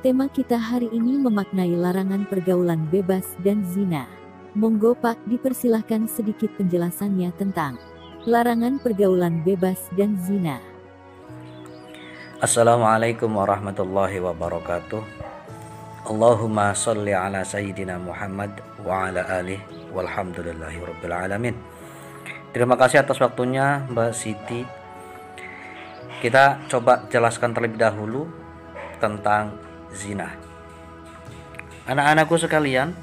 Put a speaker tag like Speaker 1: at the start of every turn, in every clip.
Speaker 1: Tema kita hari ini memaknai larangan pergaulan bebas dan zina. Monggo Pak, dipersilahkan sedikit penjelasannya tentang larangan pergaulan bebas dan zina.
Speaker 2: Assalamualaikum warahmatullahi wabarakatuh. Allahumma sholli ala sayyidina Muhammad wa ala alihi walhamdulillahi rabbil alamin. Terima kasih atas waktunya Mbak Siti. Kita coba jelaskan terlebih dahulu tentang zina. Anak-anakku sekalian,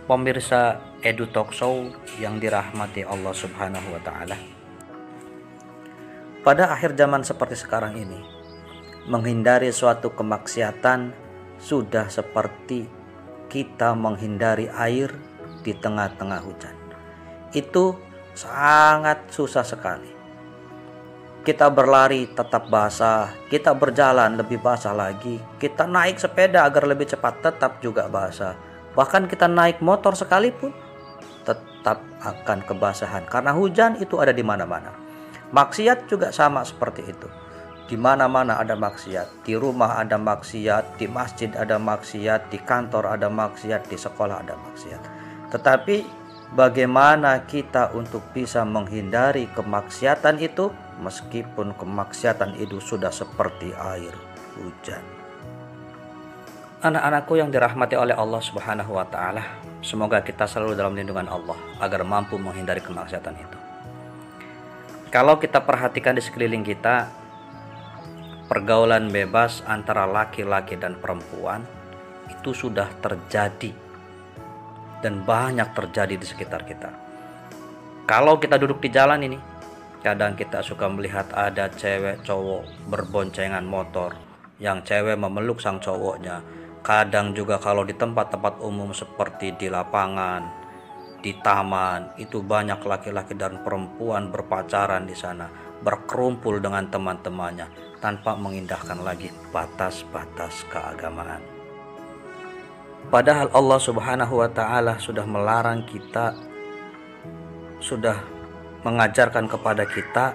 Speaker 2: pemirsa Edu Talk Show yang dirahmati Allah Subhanahu wa taala. Pada akhir zaman seperti sekarang ini, menghindari suatu kemaksiatan sudah seperti kita menghindari air di tengah-tengah hujan. Itu sangat susah sekali. Kita berlari tetap basah, kita berjalan lebih basah lagi, kita naik sepeda agar lebih cepat tetap juga basah. Bahkan kita naik motor sekalipun tetap akan kebasahan karena hujan itu ada di mana-mana. Maksiat juga sama seperti itu. Di mana-mana ada maksiat, di rumah ada maksiat, di masjid ada maksiat, di kantor ada maksiat, di sekolah ada maksiat. Tetapi bagaimana kita untuk bisa menghindari kemaksiatan itu meskipun kemaksiatan itu sudah seperti air hujan? Anak-anakku yang dirahmati oleh Allah Subhanahu wa taala, semoga kita selalu dalam lindungan Allah agar mampu menghindari kemaksiatan itu. Kalau kita perhatikan di sekeliling kita, pergaulan bebas antara laki-laki dan perempuan itu sudah terjadi dan banyak terjadi di sekitar kita. Kalau kita duduk di jalan ini, kadang kita suka melihat ada cewek cowok berboncengan motor, yang cewek memeluk sang cowoknya. Kadang juga kalau di tempat-tempat umum seperti di lapangan, di taman, itu banyak laki-laki dan perempuan berpacaran di sana, berkerumpul dengan teman-temannya tanpa mengindahkan lagi batas-batas keagamaan. Padahal Allah Subhanahu wa taala sudah melarang kita, sudah mengajarkan kepada kita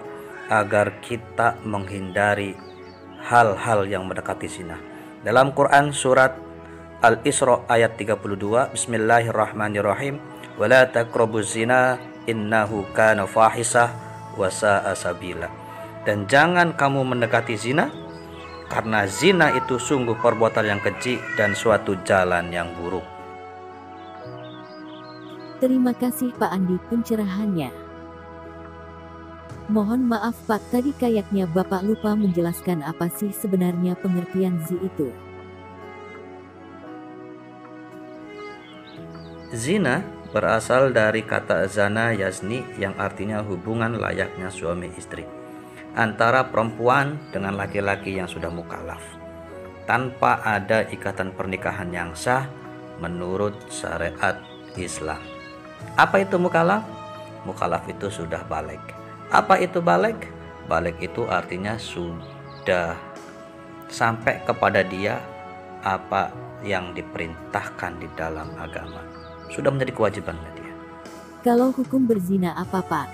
Speaker 2: agar kita menghindari hal-hal yang mendekati zina. Dalam Quran surat Al-Isra ayat 32, Bismillahirrahmanirrahim, "Wala taqrabuz zina innahu kana fahisah wa sa'a sabila." Dan jangan kamu mendekati zina, karena zina itu sungguh perbuatan yang keji dan suatu jalan yang buruk.
Speaker 1: Terima kasih Pak Andi pencerahannya. Mohon maaf Pak, tadi kayaknya Bapak lupa menjelaskan apa sih sebenarnya pengertian zi itu.
Speaker 2: Zina berasal dari kata zana yazni yang artinya hubungan layaknya suami istri antara perempuan dengan laki-laki yang sudah mukallaf tanpa ada ikatan pernikahan yang sah menurut syariat Islam. Apa itu mukallaf? Mukallaf itu sudah baligh. Apa itu baligh? Baligh itu artinya sudah sampai kepada dia apa yang diperintahkan di dalam agama, sudah menjadi kewajibannya dia.
Speaker 1: Kalau hukum berzina apa Pak?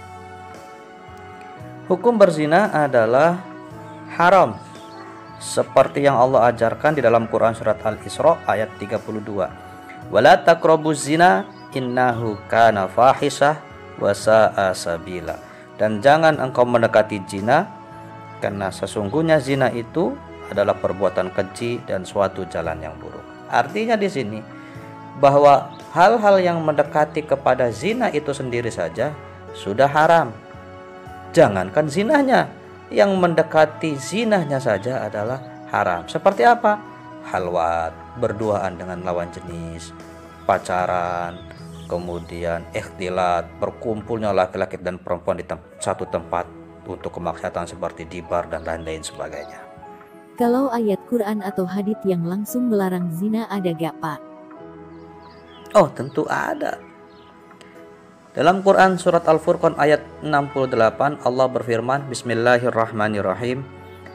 Speaker 2: Hukum berzina adalah haram seperti yang Allah ajarkan di dalam Quran surat Al-Isra ayat 32. Wala taqrabuz zina innahu kana fahisah wa sa'a sabila. Dan jangan engkau mendekati zina karena sesungguhnya zina itu adalah perbuatan keji dan suatu jalan yang buruk. Artinya di sini bahwa hal-hal yang mendekati kepada zina itu sendiri saja sudah haram. Jangankan zinahnya, yang mendekati zinahnya saja adalah haram. Seperti apa? Halwat, berduaan dengan lawan jenis, pacaran, kemudian ikhtilat, berkumpulnya laki-laki dan perempuan di satu tempat untuk kemaksiatan seperti di bar dan lain-lain sebagainya.
Speaker 1: Kalau ayat Quran atau hadits yang langsung melarang zina ada gak Pak?
Speaker 2: Oh, tentu ada. Dalam Quran surat Al-Furqan ayat 68 Allah berfirman, Bismillahirrahmanirrahim,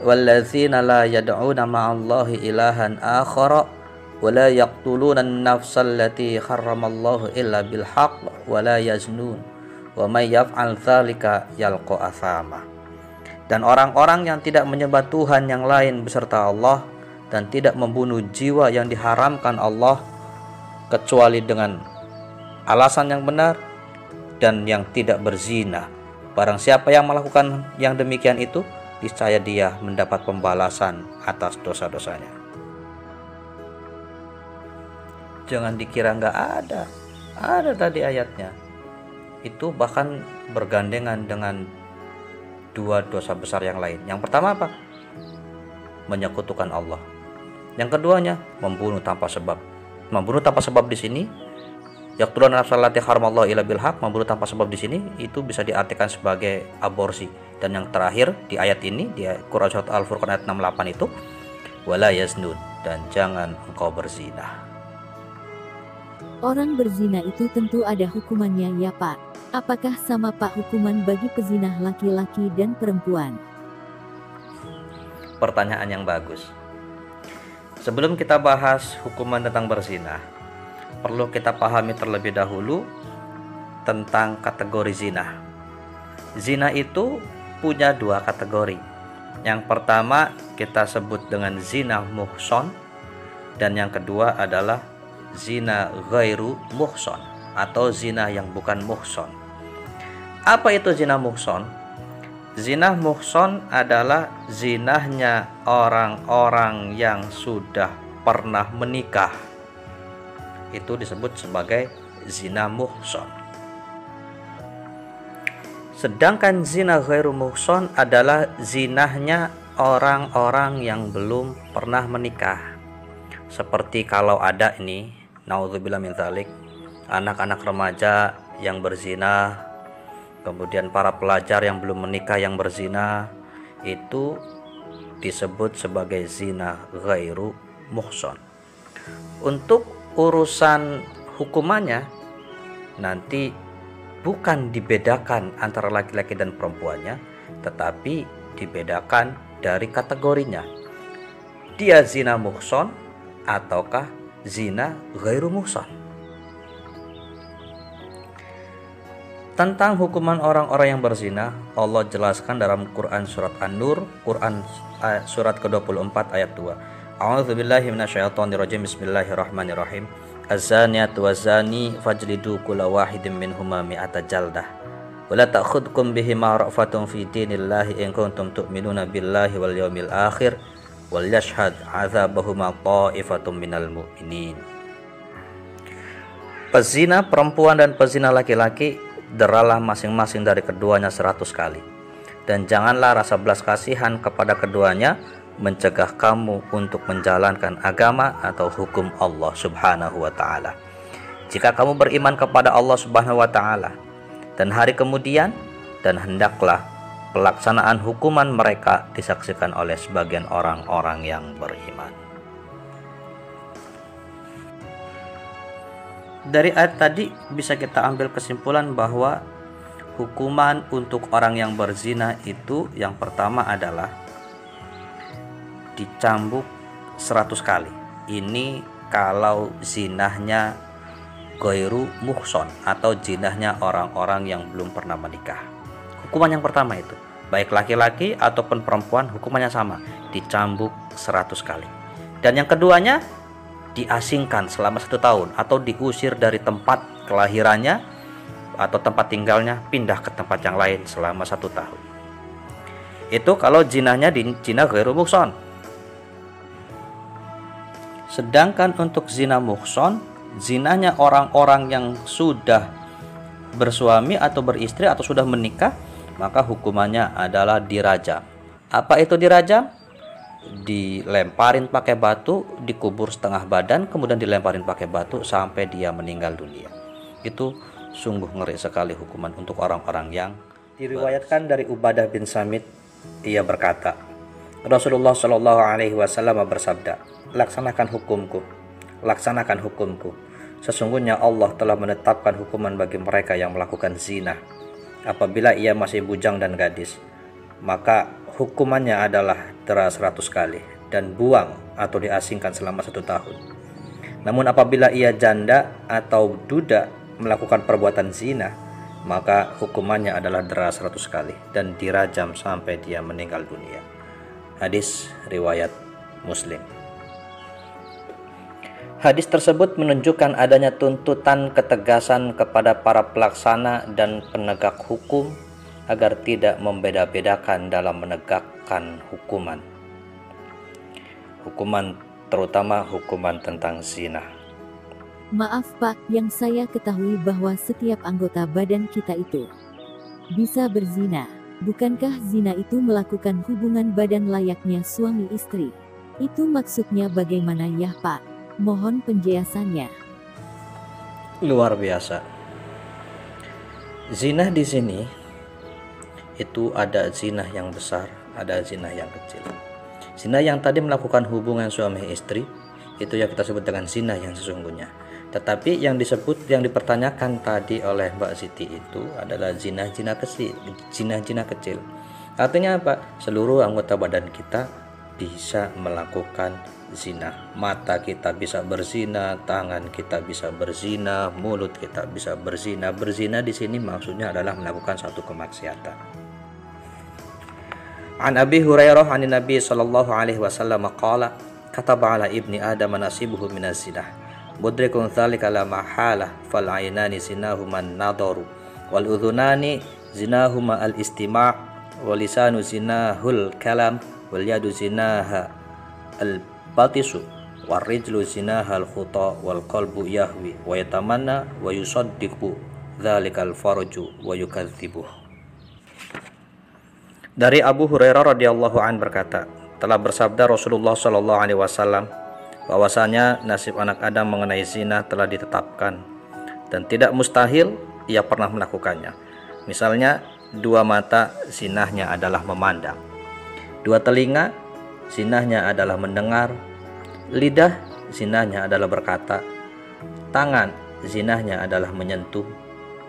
Speaker 2: "Walladzina la yad'una ma'allahi ilahan akhara wa la yaqtuluna an-nafsal lati harramallahu illa bil haqq wa la yaznun wa may yaf'al dzalika yalqa athama." Dan orang-orang yang tidak menyembah Tuhan yang lain beserta Allah dan tidak membunuh jiwa yang diharamkan Allah kecuali dengan alasan yang benar, dan yang tidak berzina. Barang siapa yang melakukan yang demikian itu, niscaya dia mendapat pembalasan atas dosa-dosanya. Jangan dikira nggak ada tadi ayatnya. Itu bahkan bergandengan dengan dua dosa besar yang lain. Yang pertama apa? Menyekutukan Allah. Yang keduanya, membunuh tanpa sebab. Membunuh tanpa sebab di sini, yaqtuluna nafsal lati haramallahu illa bil haq, membunuh tanpa sebab di sini itu bisa diartikan sebagai aborsi. Dan yang terakhir di ayat ini, di Quran surat Al-Furqan ayat 68 itu, wala yaznun, dan jangan engkau berzina.
Speaker 1: Orang berzina itu tentu ada hukumannya ya Pak. Apakah sama Pak hukuman bagi pezinah laki-laki dan perempuan?
Speaker 2: Pertanyaan yang bagus. Sebelum kita bahas hukuman tentang berzina, perlu kita pahami terlebih dahulu tentang kategori zina. Zina itu punya dua kategori. Yang pertama kita sebut dengan zina muhson, dan yang kedua adalah zina ghairu muhson atau zina yang bukan muhson. Apa itu zina muhson? Zina muhson adalah zinahnya orang-orang yang sudah pernah menikah. Itu disebut sebagai zina muhson. Sedangkan zina ghairu muhson adalah zinahnya orang-orang yang belum pernah menikah. Seperti kalau ada ini, naudzubillah min dzalik, anak-anak remaja yang berzina, kemudian para pelajar yang belum menikah yang berzina, itu disebut sebagai zina ghairu muhson. Untuk urusan hukumannya nanti bukan dibedakan antara laki-laki dan perempuannya, tetapi dibedakan dari kategorinya. Dia zina muhson ataukah zina ghairu muhson. Tentang hukuman orang-orang yang berzina, Allah jelaskan dalam Quran surat An-Nur, Quran surat ke-24 ayat 2. A'udzubillahi minasyaitonirrajim. Bismillahirrahmanirrahim. Az-zaniyatu waz-zani fajlidu kulla wahidin minhuma mi'ata jaldah. Wa la ta'khudhukum bihima ra'fatun fi dinillahi in kuntum tu'minuna billahi wal yawmil akhir wal yashhad 'adzabahuma ta'ifatun minal mu'minin. Pezina perempuan dan pezina laki-laki deralah masing-masing dari keduanya 100 kali. Dan janganlah rasa belas kasihan kepada keduanya mencegah kamu untuk menjalankan agama atau hukum Allah subhanahu wa ta'ala. Jika kamu beriman kepada Allah subhanahu wa ta'ala dan hari kemudian, dan hendaklah pelaksanaan hukuman mereka disaksikan oleh sebagian orang-orang yang beriman. Dari ayat tadi bisa kita ambil kesimpulan bahwa hukuman untuk orang yang berzina itu yang pertama adalah dicambuk 100 kali. Ini kalau zinahnya ghairu muhson atau zinahnya orang-orang yang belum pernah menikah. Hukuman yang pertama itu, baik laki-laki ataupun perempuan, hukumannya sama, dicambuk 100 kali. Dan yang keduanya, diasingkan selama 1 tahun atau diusir dari tempat kelahirannya atau tempat tinggalnya, pindah ke tempat yang lain selama 1 tahun. Itu kalau zinahnya di zina ghairu muhson. Sedangkan untuk zina muhson, zinahnya orang-orang yang sudah bersuami atau beristri atau sudah menikah, maka hukumannya adalah dirajam. Apa itu dirajam? Dilemparin pakai batu, dikubur setengah badan, kemudian dilemparin pakai batu sampai dia meninggal dunia. Itu sungguh ngeri sekali hukuman untuk orang-orang yang diriwayatkan dari Ubadah bin Samit. Ia berkata, Rasulullah Shallallahu Alaihi Wasallam bersabda, laksanakan hukumku. Sesungguhnya Allah telah menetapkan hukuman bagi mereka yang melakukan zina. Apabila ia masih bujang dan gadis, maka hukumannya adalah dera 100 kali dan buang atau diasingkan selama 1 tahun. Namun apabila ia janda atau duda melakukan perbuatan zina, maka hukumannya adalah dera 100 kali dan dirajam sampai dia meninggal dunia. Hadis riwayat Muslim. Hadis tersebut menunjukkan adanya tuntutan ketegasan kepada para pelaksana dan penegak hukum agar tidak membeda-bedakan dalam menegakkan hukuman. Hukuman terutama hukuman tentang zina.
Speaker 1: Maaf Pak, yang saya ketahui bahwa setiap anggota badan kita itu bisa berzina. Bukankah zina itu melakukan hubungan badan layaknya suami istri? Itu maksudnya bagaimana ya Pak? Mohon penjelasannya.
Speaker 2: Luar biasa. Zina di sini itu ada zina yang besar, ada zina yang kecil. Zina yang tadi melakukan hubungan suami istri itu yang kita sebut dengan zina yang sesungguhnya. Tetapi yang disebut, yang dipertanyakan tadi oleh Mbak Siti itu adalah zina kecil. Artinya apa? Seluruh anggota badan kita bisa melakukan zina. Mata kita bisa berzina, tangan kita bisa berzina, mulut kita bisa berzina. Berzina di sini maksudnya adalah melakukan satu kemaksiatan. An Abi Hurairah an Nabi sallallahu alaihi wasallam qala kataba ala ibni adam nasibuhu minaz zinah mudrikun dzalika la mahala fal aynani zinahuma an-nadaru wal udhunani zinahuma al-istima' wal lisanu zinahul kalam wal yadu zinaha al-batisu wal rijlu zinaha al-khuta wal qalbu yahwi wa yatamanna wa yusaddiqu dzalikal farju wa yukadzibuh. Dari Abu Hurairah radhiyallahu an berkata, telah bersabda Rasulullah shallallahu alaihi wasallam bahwasanya nasib anak Adam mengenai zina telah ditetapkan dan tidak mustahil ia pernah melakukannya. Misalnya, dua mata zinahnya adalah memandang, dua telinga zinahnya adalah mendengar, lidah zinahnya adalah berkata, tangan zinahnya adalah menyentuh,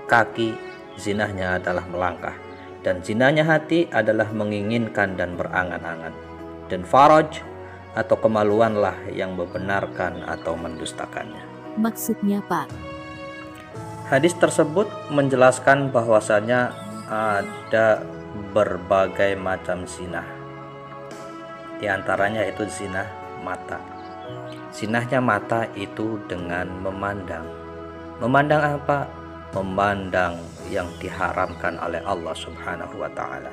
Speaker 2: kaki zinahnya adalah melangkah, dan zinahnya hati adalah menginginkan dan berangan-angan, dan faraj atau kemaluanlah yang membenarkan atau mendustakannya.
Speaker 1: Maksudnya Pak?
Speaker 2: Hadis tersebut menjelaskan bahwasanya ada berbagai macam zina. Di antaranya itu zina mata. Zinahnya mata itu dengan memandang. Memandang apa? Memandang yang diharamkan oleh Allah Subhanahu wa ta'ala.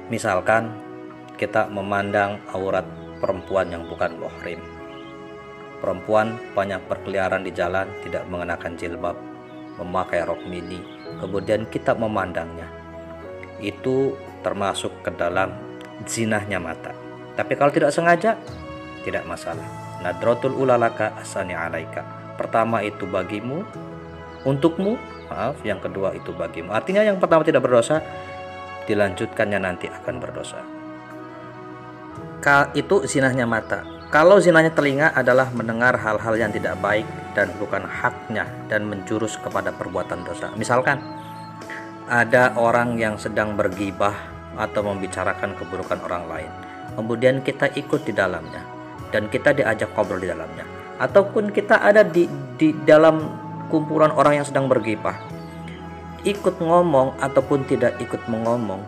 Speaker 2: Misalkan kita memandang aurat perempuan yang bukan muhrim. Perempuan banyak berkeliaran di jalan tidak mengenakan jilbab, memakai rok mini, kemudian kita memandangnya. Itu termasuk ke dalam zinahnya mata. Tapi kalau tidak sengaja, tidak masalah. Nadratul ulalaka asani alaika. Pertama itu bagimu, untukmu, maaf, yang kedua itu bagimu. Artinya yang pertama tidak berdosa, dilanjutkannya nanti akan berdosa. Itu zinahnya mata. Kalau zinahnya telinga adalah mendengar hal-hal yang tidak baik dan bukan haknya dan menjurus kepada perbuatan dosa. Misalkan ada orang yang sedang bergibah atau membicarakan keburukan orang lain, kemudian kita ikut di dalamnya dan kita diajak ngobrol di dalamnya, ataupun kita ada di dalam kumpulan orang yang sedang bergibah, ikut ngomong ataupun tidak ikut mengomong,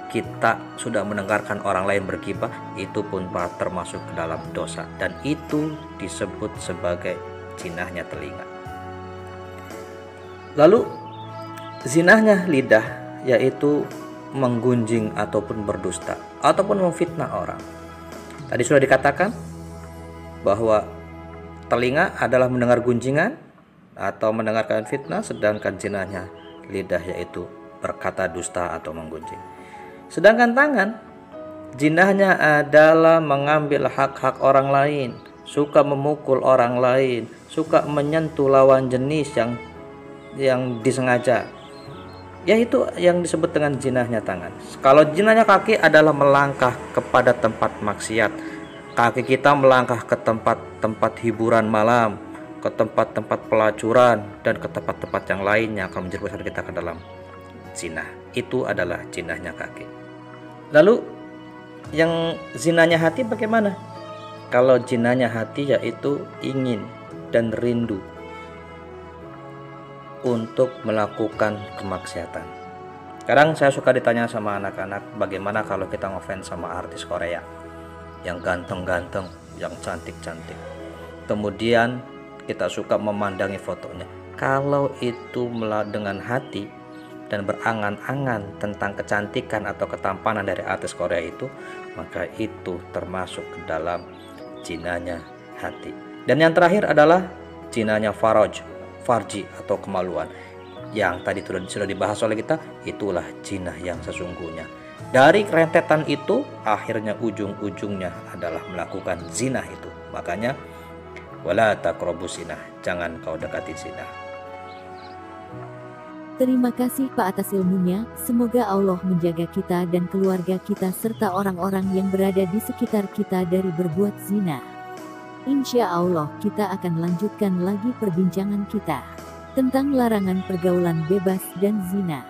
Speaker 2: kita sudah mendengarkan orang lain bergibah, itu pun termasuk ke dalam dosa, dan itu disebut sebagai zinahnya telinga. Lalu zinahnya lidah, yaitu menggunjing ataupun berdusta ataupun memfitnah orang. Tadi sudah dikatakan bahwa telinga adalah mendengar gunjingan atau mendengarkan fitnah, sedangkan zinahnya lidah yaitu berkata dusta atau menggunjing. Sedangkan tangan, zinahnya adalah mengambil hak-hak orang lain, suka memukul orang lain, suka menyentuh lawan jenis yang disengaja. Yaitu yang disebut dengan zinahnya tangan. Kalau zinahnya kaki adalah melangkah kepada tempat maksiat. Kaki kita melangkah ke tempat-tempat hiburan malam, ke tempat-tempat pelacuran, dan ke tempat-tempat yang lainnya akan menjerumuskan kita ke dalam zina. Itu adalah zinahnya kaki. Lalu yang zinahnya hati bagaimana? Kalau zinahnya hati yaitu ingin dan rindu untuk melakukan kemaksiatan. Kadang saya suka ditanya sama anak-anak, bagaimana kalau kita ngefans sama artis Korea yang ganteng-ganteng, yang cantik-cantik. Kemudian kita suka memandangi fotonya. Kalau itu dengan hati dan berangan-angan tentang kecantikan atau ketampanan dari artis Korea itu, maka itu termasuk ke dalam zinanya hati. Dan yang terakhir adalah zinanya farji atau kemaluan. Yang tadi sudah dibahas oleh kita, itulah zina yang sesungguhnya. Dari rentetan itu, akhirnya ujung-ujungnya adalah melakukan zina itu. Makanya, wala taqrabus zina, jangan kau dekati zina.
Speaker 1: Terima kasih Pak atas ilmunya, semoga Allah menjaga kita dan keluarga kita serta orang-orang yang berada di sekitar kita dari berbuat zina. Insya Allah kita akan lanjutkan lagi perbincangan kita tentang larangan pergaulan bebas dan zina.